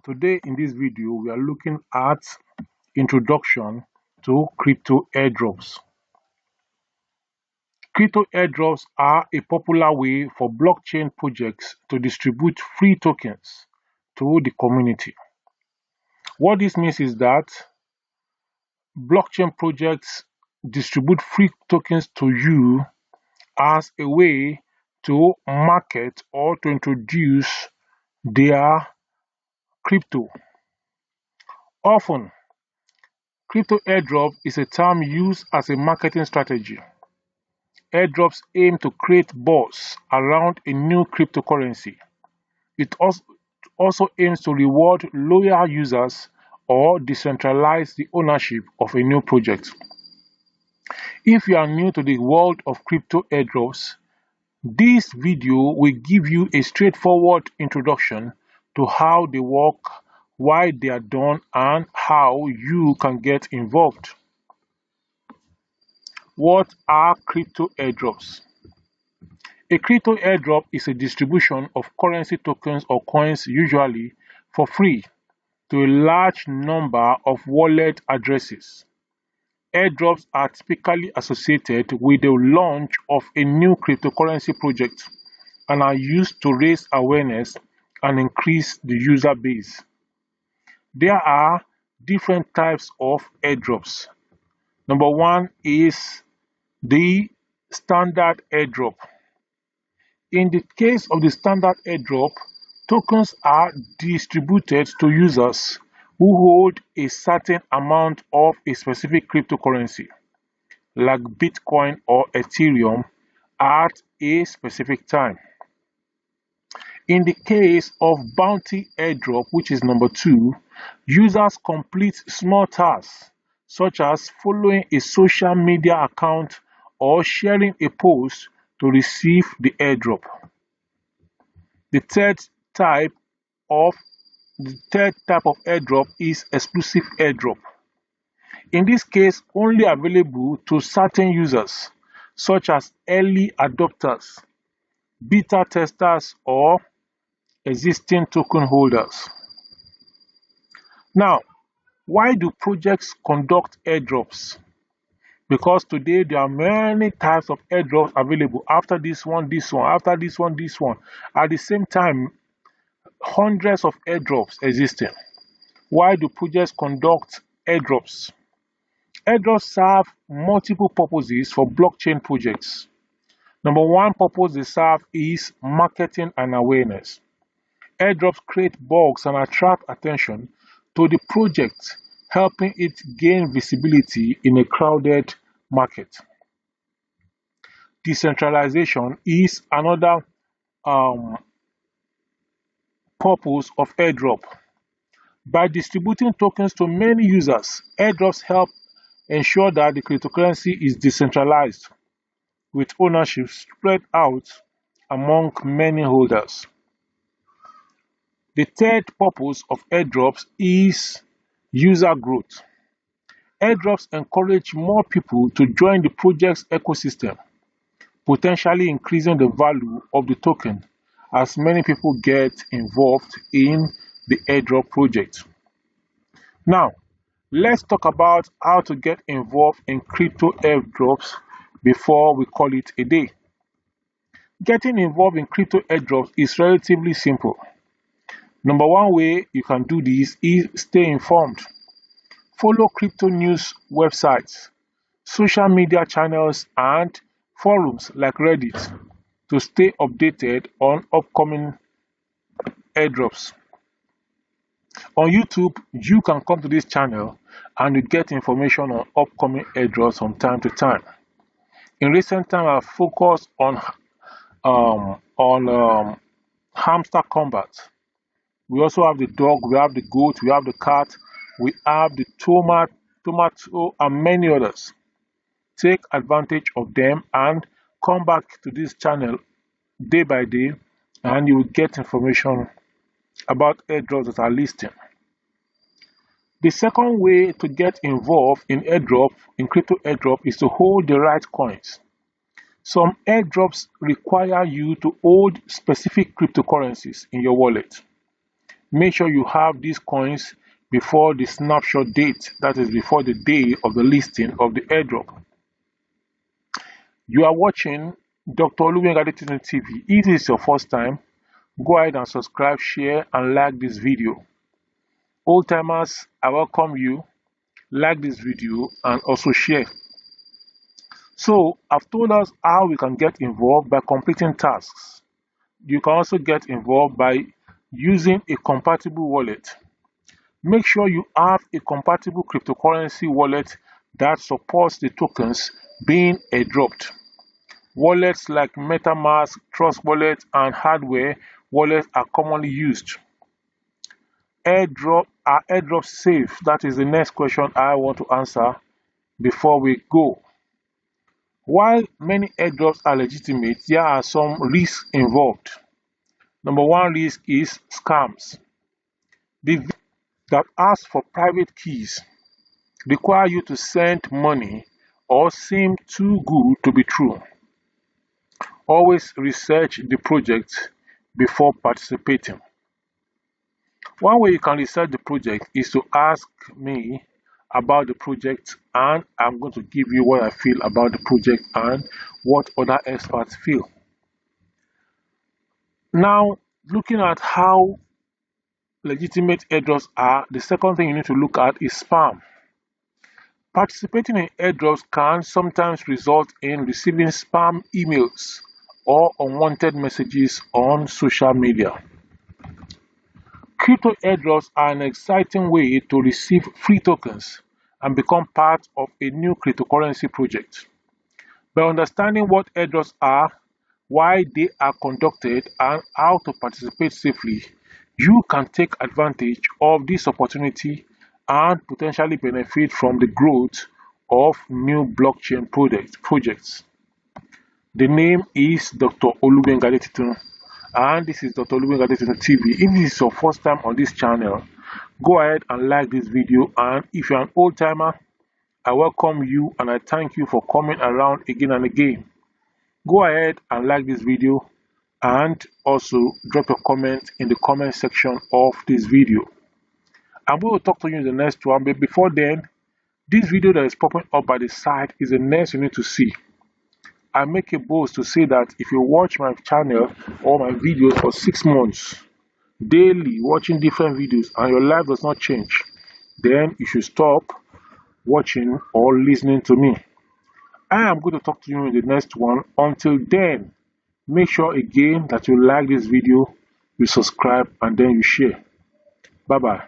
Today in this video, we are looking at introduction to crypto airdrops. Crypto airdrops are a popular way for blockchain projects to distribute free tokens to the community. What this means is that blockchain projects distribute free tokens to you as a way to market or to introduce their crypto. Often, crypto airdrop is a term used as a marketing strategy. Airdrops aim to create buzz around a new cryptocurrency. It also aims to reward loyal users or decentralize the ownership of a new project. If you are new to the world of crypto airdrops, this video will give you a straightforward introduction to how they work, why they are done, and how you can get involved. What are crypto airdrops? A crypto airdrop is a distribution of currency tokens or coins, usually for free, to a large number of wallet addresses. Airdrops are typically associated with the launch of a new cryptocurrency project and are used to raise awareness and increase the user base. There are different types of airdrops. Number one is the standard airdrop. In the case of the standard airdrop, tokens are distributed to users who hold a certain amount of a specific cryptocurrency, like Bitcoin or Ethereum, at a specific time. In the case of bounty airdrop, which is number two, users complete small tasks such as following a social media account or sharing a post to receive the airdrop. The type of the third type of airdrop is exclusive airdrop. In this case, only available to certain users, such as early adopters, beta testers, or existing token holders. Now, why do projects conduct airdrops? Because today there are many types of airdrops available. After this one, after this one, this one. At the same time, hundreds of airdrops existing. Why do projects conduct airdrops? Airdrops serve multiple purposes for blockchain projects. Number one purpose they serve is marketing and awareness. Airdrops create bugs and attract attention to the project, helping it gain visibility in a crowded market. Decentralization is another um, purpose of airdrop. By distributing tokens to many users, airdrops help ensure that the cryptocurrency is decentralized, with ownership spread out among many holders. The third purpose of airdrops is user growth. Airdrops encourage more people to join the project's ecosystem, potentially increasing the value of the token as many people get involved in the airdrop project. Now, let's talk about how to get involved in crypto airdrops before we call it a day. Getting involved in crypto airdrops is relatively simple. Number one way you can do this is stay informed. Follow crypto news websites, social media channels, and forums like Reddit to stay updated on upcoming airdrops. On YouTube, you can come to this channel and you get information on upcoming airdrops from time to time. In recent time, I've focused on hamster combat. We also have the dog, we have the goat, we have the cat, we have the tomato, and many others. Take advantage of them and come back to this channel day by day, and you will get information about airdrops that are listing. The second way to get involved in crypto airdrop, is to hold the right coins. Some airdrops require you to hold specific cryptocurrencies in your wallet. Make sure you have these coins before the snapshot date, that is before the day of the listing of the airdrop. You are watching Dr. Oluwengade TV. If this is your first time, go ahead and subscribe, share, and like this video. Old timers, I welcome you. Like this video and also share. So, I've told us how we can get involved by completing tasks. You can also get involved by using a compatible wallet. Make sure you have a compatible cryptocurrency wallet that supports the tokens being airdropped. Wallets like MetaMask, Trust Wallet, and hardware wallets are commonly used. Are airdrops safe? That is the next question I want to answer before we go. While many airdrops are legitimate, there are some risks involved. Number one risk is scams. The victims that ask for private keys, require you to send money, or seem too good to be true. Always research the project before participating. One way you can research the project is to ask me about the project, and I'm going to give you what I feel about the project and what other experts feel. Now, looking at how legitimate airdrops are, the second thing you need to look at is spam. Participating in airdrops can sometimes result in receiving spam emails or unwanted messages on social media. Crypto airdrops are an exciting way to receive free tokens and become part of a new cryptocurrency project. By understanding what airdrops are, why they are conducted, and how to participate safely, you can take advantage of this opportunity and potentially benefit from the growth of new blockchain projects. The name is Dr. Oluwengade, and this is Dr. Oluwengade TV. If this is your first time on this channel, go ahead and like this video, and if you're an old timer, I welcome you and I thank you for coming around again and again. Go ahead and like this video and also drop a comment in the comment section of this video. I'm going to talk to you in the next one, but before then, this video that is popping up by the side is the next you need to see. I make a boast to say that if you watch my channel or my videos for 6 months, daily watching different videos, and your life does not change, then you should stop watching or listening to me. I am going to talk to you in the next one. Until then, make sure again that you like this video, you subscribe, and then you share. Bye bye.